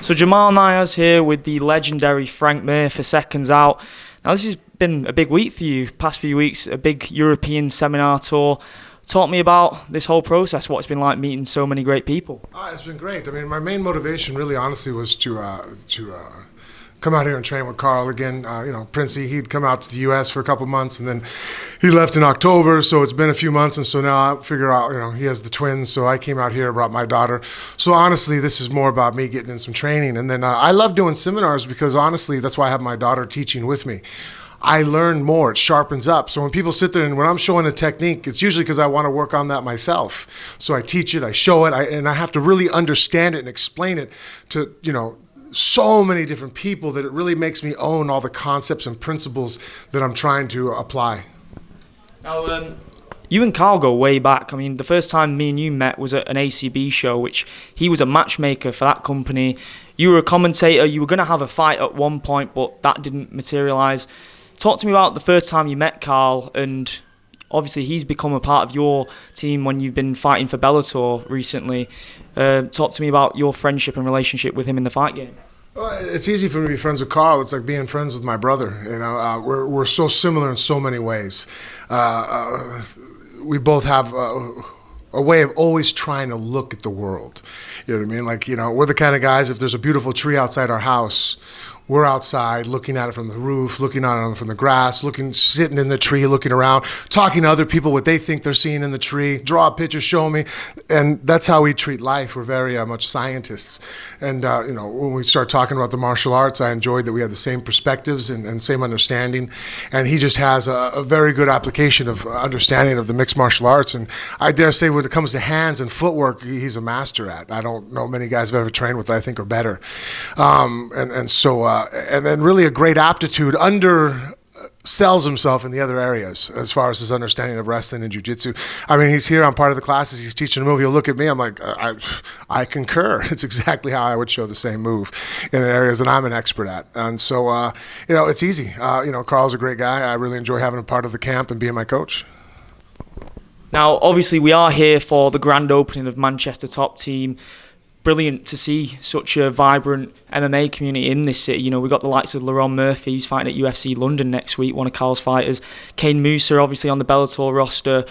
So Jamal Niaz here with the legendary Frank Mir for Seconds Out. Now this has been a big week for you, past few weeks, a big European seminar tour. Talk me about this whole process, what it's been like meeting so many great people. It's been great. I mean, my main motivation really honestly was to come out here and train with Carl again. Princey, he'd come out to the U.S. for a couple months, and then he left in October, so it's been a few months, and so now I figure out, he has the twins, so I came out here, brought my daughter. So honestly, this is more about me getting in some training. And then I love doing seminars because honestly, that's why I have my daughter teaching with me. I learn more, it sharpens up. So when people sit there and when I'm showing a technique, it's usually because I want to work on that myself. So I teach it, I show it, and I have to really understand it and explain it to, so many different people that it really makes me own all the concepts and principles that I'm trying to apply. Now, you and Carl go way back. I mean, the first time me and you met was at an ACB show, which he was a matchmaker for that company. You were a commentator. You were going to have a fight at one point, but that didn't materialise. Talk to me about the first time you met Carl, and obviously he's become a part of your team when you've been fighting for Bellator recently. Talk to me about your friendship and relationship with him in the fight game. Well, it's easy for me to be friends with Carl. It's like being friends with my brother. We're so similar in so many ways. We both have a way of always trying to look at the world. You know what I mean? We're the kind of guys, if there's a beautiful tree outside our house, we're outside looking at it from the roof, looking at it from the grass, sitting in the tree, looking around, talking to other people what they think they're seeing in the tree, draw a picture, show me. And that's how we treat life. We're very much scientists. And, when we start talking about the martial arts, I enjoyed that we had the same perspectives and same understanding. And he just has a very good application of understanding of the mixed martial arts. And I dare say when it comes to hands and footwork, he's a master at. I don't know many guys I've ever trained with that I think are better. And then really a great aptitude, undersells himself in the other areas as far as his understanding of wrestling and jiu-jitsu. I mean, he's here on part of the classes, he's teaching a move, he'll look at me, I'm like, I concur. It's exactly how I would show the same move in areas that I'm an expert at. And so, it's easy. Carl's a great guy. I really enjoy having him part of the camp and being my coach. Now, obviously, we are here for the grand opening of Manchester Top Team. Brilliant to see such a vibrant MMA community in this city. We've got the likes of Laron Murphy, who's fighting at UFC London next week, one of Carl's fighters. Kane Musa, obviously on the Bellator roster.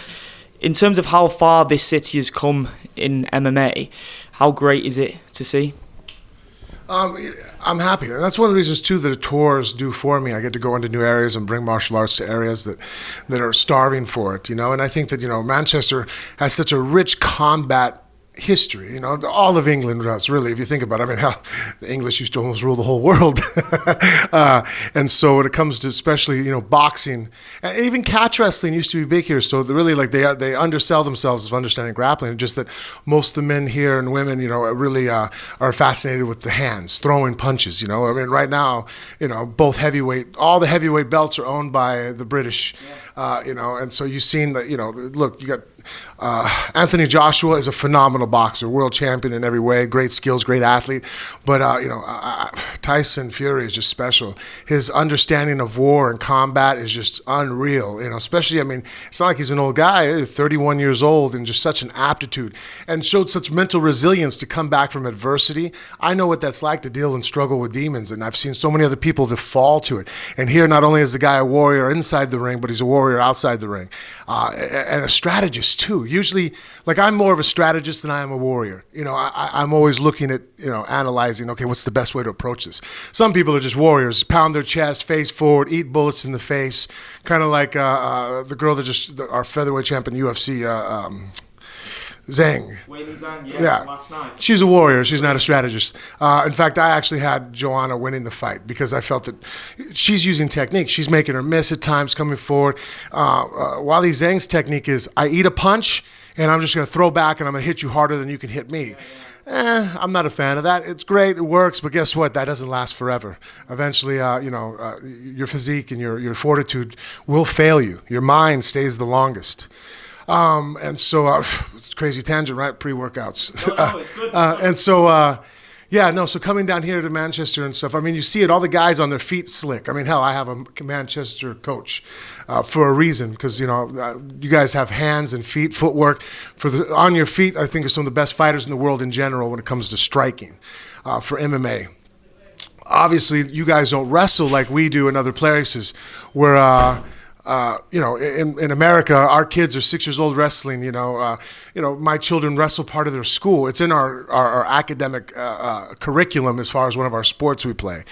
In terms of how far this city has come in MMA, how great is it to see? I'm happy. And that's one of the reasons, too, that the tours do for me. I get to go into new areas and bring martial arts to areas that are starving for it, And I think that, Manchester has such a rich combat history, all of England does, really, if you think about it. I mean, hell, the English used to almost rule the whole world. And so when it comes to especially, boxing, and even catch wrestling used to be big here. So really, they undersell themselves of understanding grappling. Just that most of the men here and women, really are fascinated with the hands, throwing punches, I mean, right now, both all the heavyweight belts are owned by the British, and so you've seen that, look, you got Anthony Joshua is a phenomenal boxer, world champion in every way, great skills, great athlete. But Tyson Fury is just special. His understanding of war and combat is just unreal. Especially, I mean, it's not like he's an old guy, 31 years old, and just such an aptitude, and showed such mental resilience to come back from adversity. I know what that's like to deal and struggle with demons, and I've seen so many other people that fall to it. And here, not only is the guy a warrior inside the ring, but he's a warrior outside the ring, and a strategist too. Usually, I'm more of a strategist than I am a warrior. I'm always looking at, analyzing, okay, what's the best way to approach this? Some people are just warriors, pound their chest, face forward, eat bullets in the face, kind of like the girl that our featherweight champion UFC, Zhang. Yeah. Last night. She's a warrior. She's not a strategist. In fact, I actually had Joanna winning the fight because I felt that she's using technique. She's making her miss at times, coming forward. Wally Zhang's technique is I eat a punch and I'm just going to throw back and I'm going to hit you harder than you can hit me. I'm not a fan of that. It's great, it works, but guess what? That doesn't last forever. Eventually, your physique and your fortitude will fail you. Your mind stays the longest. And so, crazy tangent, right? Pre-workouts. No, it's good. And so, so coming down here to Manchester and stuff, I mean, you see it, all the guys on their feet slick. I mean, hell, I have a Manchester coach for a reason because, you guys have hands and feet, footwork. On your feet, I think are some of the best fighters in the world in general when it comes to striking. for MMA. Obviously, you guys don't wrestle like we do in other places, where in America, our kids are 6 years old wrestling. My children wrestle part of their school. It's in our academic curriculum as far as one of our sports we play.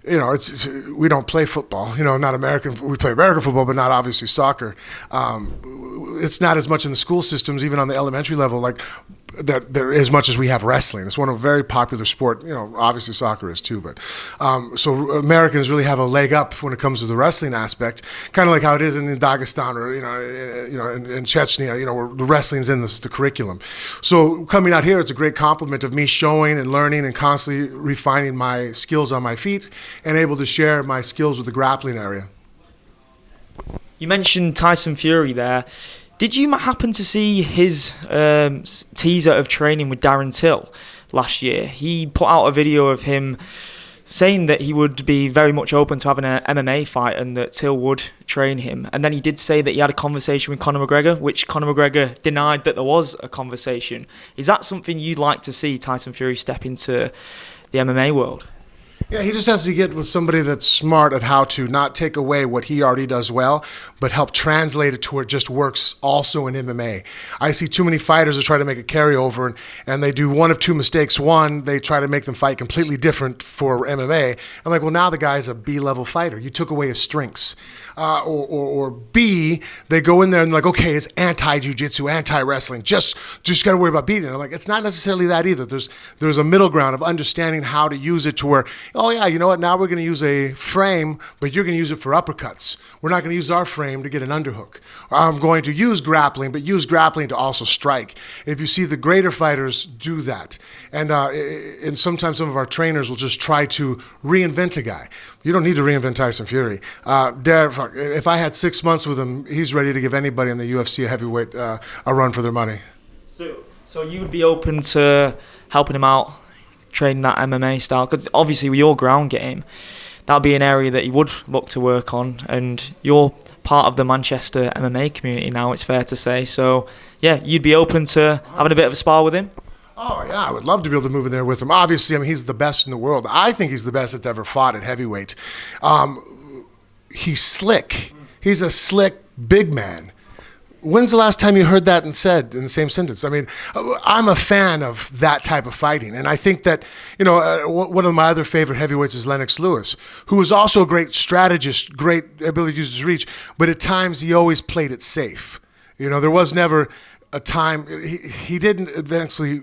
We don't play football. Not American. We play American football, but not obviously soccer. It's not as much in the school systems, even on the elementary level, like that there as much as we have wrestling. It's one of a very popular sport. Obviously soccer is too, but so Americans really have a leg up when it comes to the wrestling aspect, kind of like how it is in Dagestan or in Chechnya. Where the wrestling's in the curriculum. So coming out here, it's a great compliment of me showing and learning and constantly refining my skills on my feet and able to share my skills with the grappling area. You mentioned Tyson Fury there. Did you happen to see his teaser of training with Darren Till last year? He put out a video of him saying that he would be very much open to having an MMA fight and that Till would train him. And then he did say that he had a conversation with Conor McGregor, which Conor McGregor denied that there was a conversation. Is that something you'd like to see Tyson Fury step into the MMA world? Yeah, he just has to get with somebody that's smart at how to not take away what he already does well, but help translate it to where it just works also in MMA. I see too many fighters that try to make a carryover, and they do one of two mistakes. One, they try to make them fight completely different for MMA. I'm like, well, now the guy's a B-level fighter. You took away his strengths. Or B, they go in there and like, okay, it's anti-jiu-jitsu, anti-wrestling. Just got to worry about beating it. I'm like, it's not necessarily that either. There's a middle ground of understanding how to use it to where, oh yeah, you know what? Now we're going to use a frame, but you're going to use it for uppercuts. We're not going to use our frame to get an underhook. I'm going to use grappling, but use grappling to also strike. If you see the greater fighters do that, and sometimes some of our trainers will just try to reinvent a guy. You don't need to reinvent Tyson Fury. If I had 6 months with him, he's ready to give anybody in the UFC a heavyweight a run for their money. So you would be open to helping him out, training that MMA style? Because obviously with your ground game, that would be an area that you would look to work on, and you're part of the Manchester MMA community now, it's fair to say. So yeah, you'd be open to having a bit of a spar with him? Oh, yeah, I would love to be able to move in there with him. Obviously, he's the best in the world. I think he's the best that's ever fought at heavyweight. He's slick. He's a slick big man. When's the last time you heard that and said in the same sentence? I'm a fan of that type of fighting. And I think that, one of my other favorite heavyweights is Lennox Lewis, who is also a great strategist, great ability to use his reach, but at times he always played it safe. There was never a time, he didn't eventually,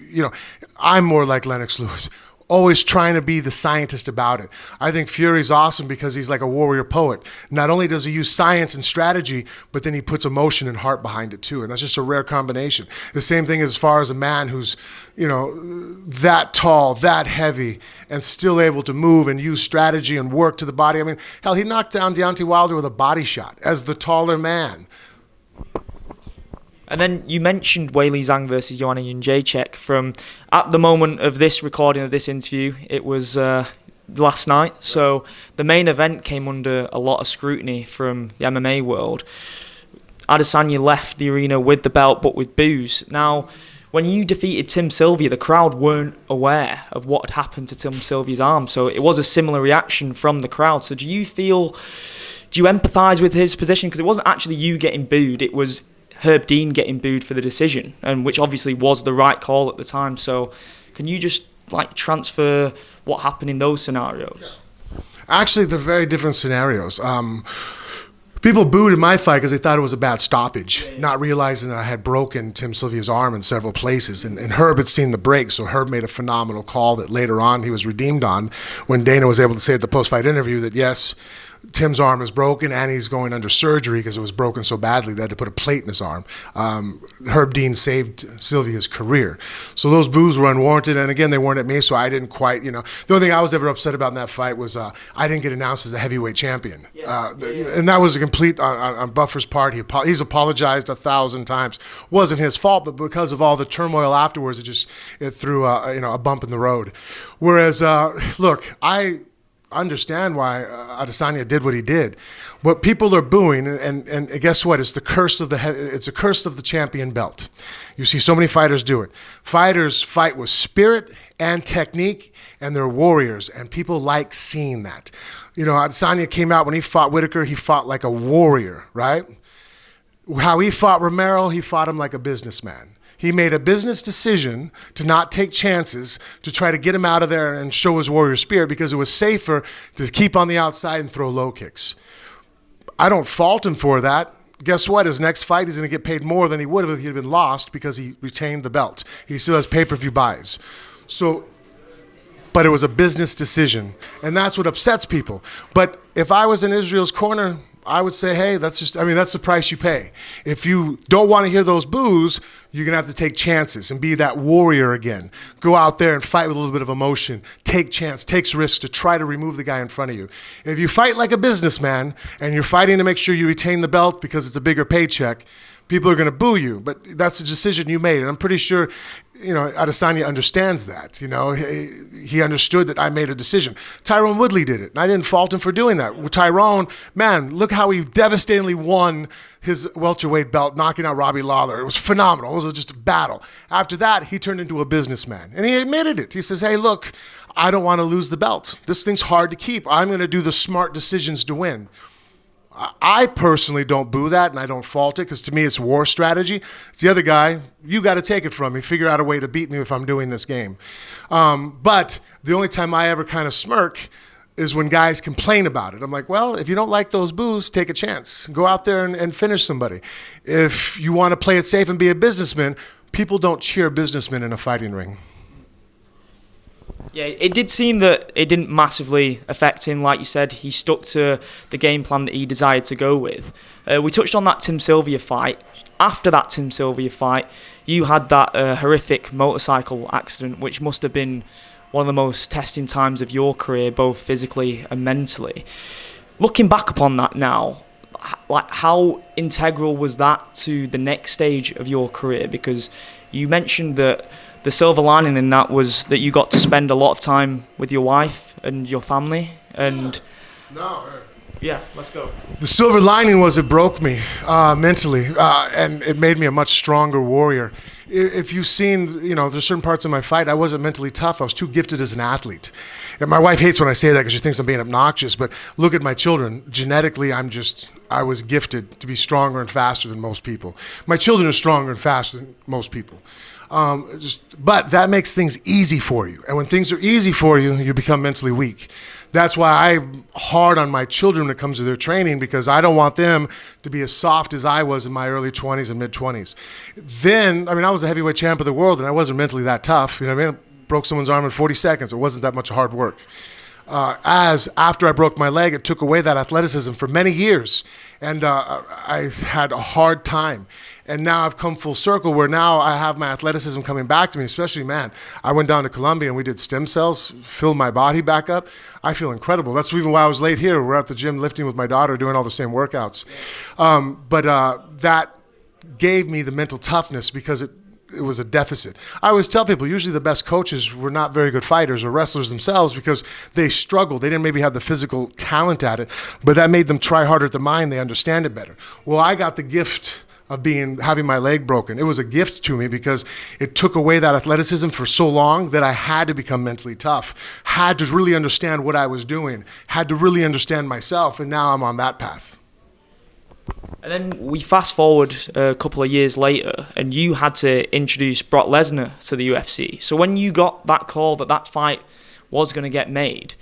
I'm more like Lennox Lewis, always trying to be the scientist about it. I think Fury's awesome because he's like a warrior poet. Not only does he use science and strategy, but then he puts emotion and heart behind it too, and that's just a rare combination. The same thing as far as a man who's, that tall, that heavy, and still able to move and use strategy and work to the body. Hell, he knocked down Deontay Wilder with a body shot as the taller man. And then you mentioned Weili Zhang versus Joanna Jędrzejczyk. From at the moment of this recording of this interview, it was last night. So the main event came under a lot of scrutiny from the MMA world. Adesanya left the arena with the belt, but with boos. Now, when you defeated Tim Sylvia, the crowd weren't aware of what had happened to Tim Sylvia's arm. So it was a similar reaction from the crowd. So do you empathise with his position? Because it wasn't actually you getting booed, it was Herb Dean getting booed for the decision, and which obviously was the right call at the time. So can you just transfer what happened in those scenarios? Actually, they're very different scenarios. People booed in my fight because they thought it was a bad stoppage, not realizing that I had broken Tim Sylvia's arm in several places. And Herb had seen the break, so Herb made a phenomenal call that later on he was redeemed on when Dana was able to say at the post-fight interview that, yes, Tim's arm is broken and he's going under surgery because it was broken so badly they had to put a plate in his arm. Herb Dean saved Sylvia's career. So those boos were unwarranted, and again, they weren't at me, so I didn't quite, The only thing I was ever upset about in that fight was I didn't get announced as the heavyweight champion. And that was a complete, on Buffer's part, he's apologized 1,000 times. Wasn't his fault, but because of all the turmoil afterwards, it threw a bump in the road. Whereas, look, I understand why Adesanya did what he did. What people are booing, and guess what? It's a curse of the champion belt. You see so many fighters do it. Fighters fight with spirit and technique, and they're warriors, and people like seeing that. You know, Adesanya came out when he fought Whitaker, he fought like a warrior, right? How he fought Romero, he fought him like a businessman. He made a business decision to not take chances, to try to get him out of there and show his warrior spirit, because it was safer to keep on the outside and throw low kicks. I don't fault him for that. Guess what? His next fight, he's going to get paid more than he would have if he had been lost, because he retained the belt. He still has pay-per-view buys. But it was a business decision, and that's what upsets people. But if I was in Israel's corner, I would say, hey, that's the price you pay. If you don't want to hear those boos, you're going to have to take chances and be that warrior again. Go out there and fight with a little bit of emotion. Take takes risks to try to remove the guy in front of you. If you fight like a businessman and you're fighting to make sure you retain the belt because it's a bigger paycheck, people are going to boo you. But that's a decision you made, and I'm pretty sure, you know, Adesanya understands that. You know, he understood that I made a decision. Tyrone Woodley did it, and I didn't fault him for doing that. With Tyrone, man, look how he devastatingly won his welterweight belt, knocking out Robbie Lawler. It was phenomenal. It was just a battle. After that, he turned into a businessman, and he admitted it. He says, hey, look, I don't want to lose the belt. This thing's hard to keep. I'm going to do the smart decisions to win. I personally don't boo that, and I don't fault it, because to me it's war strategy. It's the other guy, you got to take it from me. Figure out a way to beat me if I'm doing this game. But the only time I ever kind of smirk is when guys complain about it. I'm like, well, if you don't like those boos, take a chance. Go out there and finish somebody. If you want to play it safe and be a businessman, people don't cheer businessmen in a fighting ring. Yeah, it did seem that it didn't massively affect him. Like you said, he stuck to the game plan that he desired to go with. We touched on that Tim Sylvia fight. After that Tim Sylvia fight, you had that horrific motorcycle accident, which must have been one of the most testing times of your career, both physically and mentally. Looking back upon that now, like, how integral was that to the next stage of your career? Because you mentioned that the silver lining in that was that you got to spend a lot of time with your wife and your family. And yeah, let's go. The silver lining was it broke me mentally, and it made me a much stronger warrior. If you've seen, you know, there's certain parts of my fight, I wasn't mentally tough. I was too gifted as an athlete. And my wife hates when I say that because she thinks I'm being obnoxious, but look at my children. Genetically, I was gifted to be stronger and faster than most people. My children are stronger and faster than most people. But that makes things easy for you. And when things are easy for you, you become mentally weak. That's why I'm hard on my children when it comes to their training, because I don't want them to be as soft as I was in my early 20s and mid-20s. Then, I was a heavyweight champ of the world, and I wasn't mentally that tough. You know what I mean? I broke someone's arm in 40 seconds. It wasn't that much hard work. After I broke my leg, it took away that athleticism for many years, and I had a hard time. And now I've come full circle where now I have my athleticism coming back to me, especially, man, I went down to Colombia and we did stem cells, filled my body back up. I feel incredible. That's even why I was late here. We're at the gym lifting with my daughter, doing all the same workouts. But that gave me the mental toughness because it was a deficit. I always tell people, usually the best coaches were not very good fighters or wrestlers themselves because they struggled. They didn't maybe have the physical talent at it, but that made them try harder at the mind. They understand it better. Well, I got the gift of having my leg broken. It was a gift to me because it took away that athleticism for so long that I had to become mentally tough, had to really understand what I was doing, had to really understand myself, and now I'm on that path. And then we fast forward a couple of years later, and you had to introduce Brock Lesnar to the UFC. So when you got that call that fight was going to get made,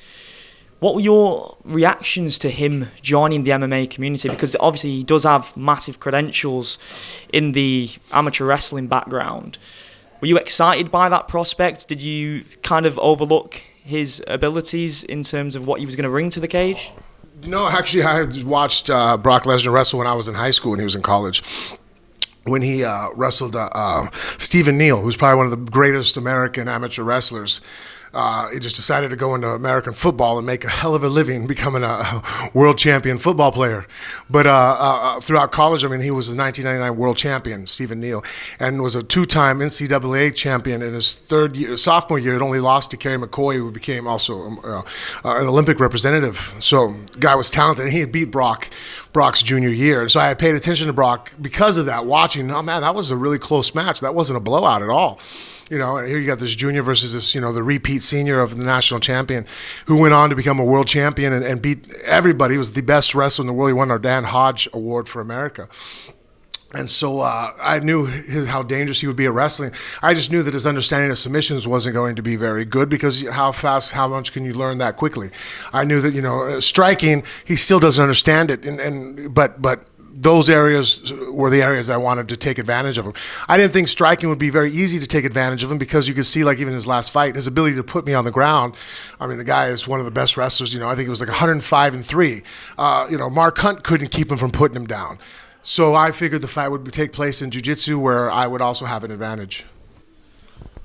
what were your reactions to him joining the MMA community? Because obviously he does have massive credentials in the amateur wrestling background. Were you excited by that prospect? Did you kind of overlook his abilities in terms of what he was going to bring to the cage? No, actually, I had watched Brock Lesnar wrestle when I was in high school and he was in college. When he wrestled Stephen Neal, who's probably one of the greatest American amateur wrestlers. He just decided to go into American football and make a hell of a living becoming a world champion football player. But throughout college, he was a 1999 world champion, Stephen Neal, and was a two-time NCAA champion in his sophomore year. It only lost to Kerry McCoy, who became also an Olympic representative. So the guy was talented, and he had beat Brock Brock's junior year. So I paid attention to Brock because of that, watching, oh man, that was a really close match. That wasn't a blowout at all. And here you got this junior versus this, the repeat senior of the national champion who went on to become a world champion and beat everybody. He was the best wrestler in the world. He won our Dan Hodge Award for America. And so I knew how dangerous he would be at wrestling. I just knew that his understanding of submissions wasn't going to be very good because how much can you learn that quickly? I knew that, striking, he still doesn't understand it. But those areas were the areas I wanted to take advantage of him. I didn't think striking would be very easy to take advantage of him because you could see, like even his last fight, his ability to put me on the ground. I mean, the guy is one of the best wrestlers. I think it was like 105-3. Mark Hunt couldn't keep him from putting him down. So I figured the fight would take place in jiu-jitsu where I would also have an advantage.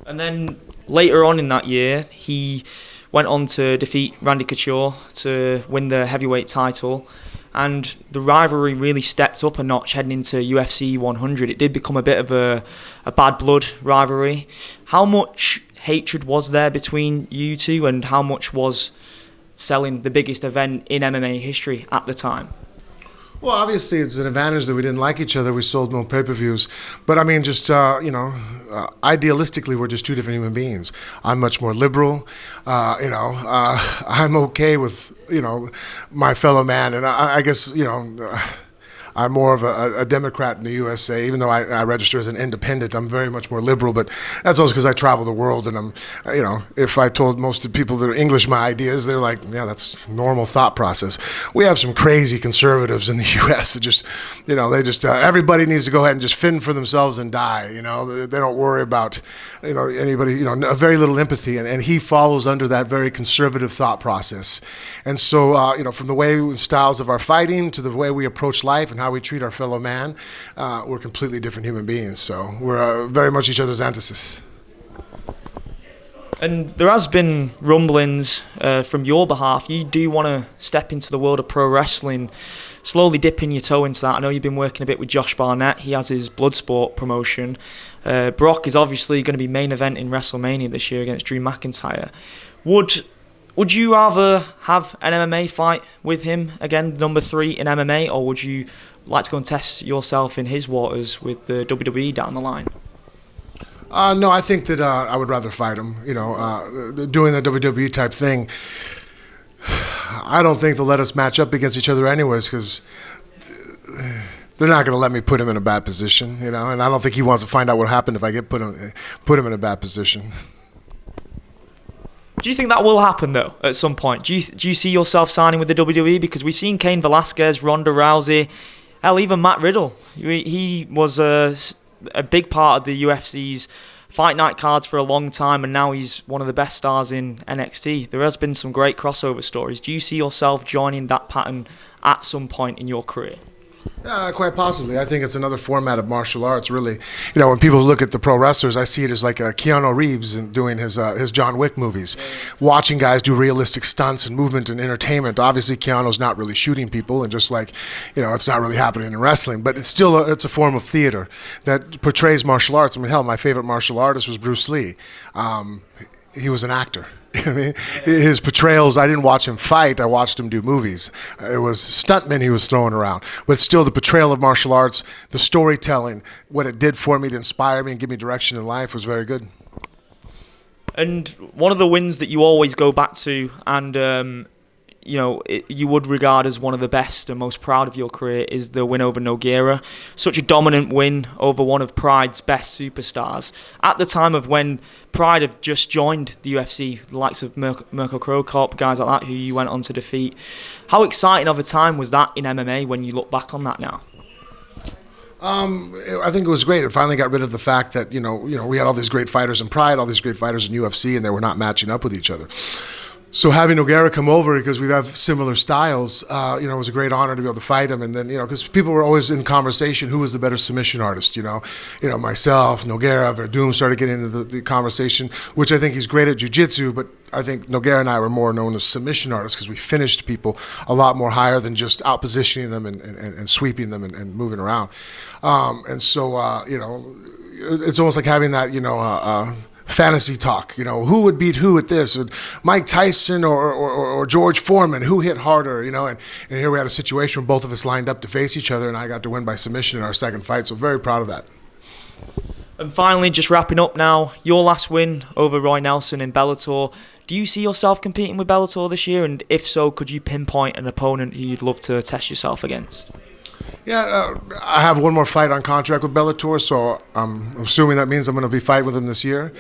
And then later on in that year, he went on to defeat Randy Couture to win the heavyweight title. And the rivalry really stepped up a notch heading into UFC 100. It did become a bit of a bad blood rivalry. How much hatred was there between you two, and how much was selling the biggest event in MMA history at the time? Well, obviously, it's an advantage that we didn't like each other. We sold no pay-per-views. But, I mean, just, idealistically, we're just two different human beings. I'm much more liberal. I'm okay with, my fellow man. And I guess, I'm more of a Democrat in the USA, even though I register as an independent. I'm very much more liberal, but that's also because I travel the world, and I'm, if I told most of the people that are English my ideas, they're like, yeah, that's normal thought process. We have some crazy conservatives in the U.S. that just, everybody needs to go ahead and just fend for themselves and die. They don't worry about, anybody, very little empathy, and he follows under that very conservative thought process. And so, from the way styles of our fighting to the way we approach life and how we treat our fellow man, we're completely different human beings. So we're very much each other's antithesis. And there has been rumblings from your behalf. You do want to step into the world of pro wrestling, slowly dipping your toe into that. I know you've been working a bit with Josh Barnett. He has his Bloodsport promotion. Brock is obviously going to be main event in WrestleMania this year against Drew McIntyre. Would you rather have an MMA fight with him, again, number 3 in MMA, or would you like to go and test yourself in his waters with the WWE down the line? No, I think that I would rather fight him. Doing the WWE type thing, I don't think they'll let us match up against each other anyways, because they're not going to let me put him in a bad position, and I don't think he wants to find out what happened if I get put him in a bad position. Do you think that will happen, though, at some point? Do you see yourself signing with the WWE? Because we've seen Cain Velasquez, Ronda Rousey, hell, even Matt Riddle. He was a big part of the UFC's fight night cards for a long time, and now he's one of the best stars in NXT. There has been some great crossover stories. Do you see yourself joining that pattern at some point in your career? Quite possibly. I think it's another format of martial arts, really. When people look at the pro wrestlers, I see it as like Keanu Reeves and doing his John Wick movies. Watching guys do realistic stunts and movement and entertainment. Obviously, Keanu's not really shooting people, and just like, it's not really happening in wrestling. But it's still it's a form of theater that portrays martial arts. I mean, hell, my favorite martial artist was Bruce Lee. He was an actor. His portrayals, I didn't watch him fight, I watched him do movies. It was stuntmen he was throwing around. But still, the portrayal of martial arts, the storytelling, what it did for me to inspire me and give me direction in life was very good. And one of the wins that you always go back to, and you would regard as one of the best and most proud of your career, is the win over Nogueira. Such a dominant win over one of Pride's best superstars. At the time of when Pride had just joined the UFC, the likes of Mirko Cro Cop, guys like that who you went on to defeat. How exciting of a time was that in MMA when you look back on that now? I think it was great. It finally got rid of the fact that, we had all these great fighters in Pride, all these great fighters in UFC, and they were not matching up with each other. So having Nogueira come over, because we have similar styles, it was a great honor to be able to fight him. And then, because people were always in conversation, who was the better submission artist, myself, Nogueira, Verdum started getting into the conversation, which I think he's great at jiu-jitsu, but I think Nogueira and I were more known as submission artists because we finished people a lot more higher than just out-positioning them and sweeping them and moving around. It's almost like having that, fantasy talk. You know, who would beat who at this? Would Mike Tyson or George Foreman? Who hit harder? You know, and here we had a situation where both of us lined up to face each other, and I got to win by submission in our second fight. So very proud of that. And finally, just wrapping up now, your last win over Roy Nelson in Bellator. Do you see yourself competing with Bellator this year? And if so, could you pinpoint an opponent who you'd love to test yourself against? Yeah, I have one more fight on contract with Bellator, so I'm assuming that means I'm going to be fighting with them this year.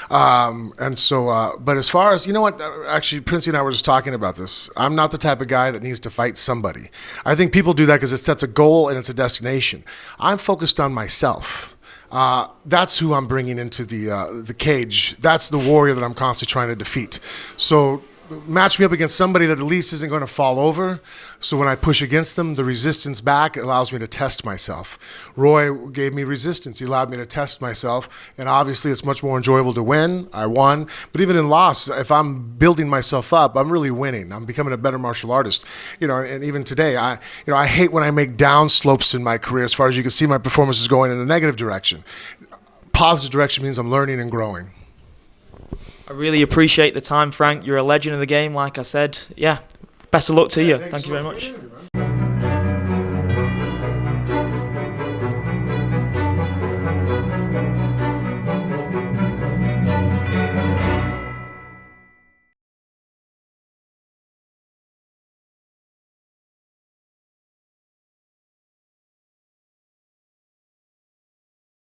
But as far as, you know what, actually, Princey and I were just talking about this. I'm not the type of guy that needs to fight somebody. I think people do that because it sets a goal and it's a destination. I'm focused on myself. That's who I'm bringing into the cage. That's the warrior that I'm constantly trying to defeat. So match me up against somebody that at least isn't going to fall over. So when I push against them, the resistance back, it allows me to test myself. Roy gave me resistance. He allowed me to test myself. And obviously it's much more enjoyable to win. I won. But even in loss, if I'm building myself up, I'm really winning. I'm becoming a better martial artist. You know, and even today, I hate when I make down slopes in my career. As far as you can see, my performance is going in a negative direction. Positive direction means I'm learning and growing. I really appreciate the time, Frank. You're a legend of the game, like I said. Yeah, best of luck to you. Thank you very much.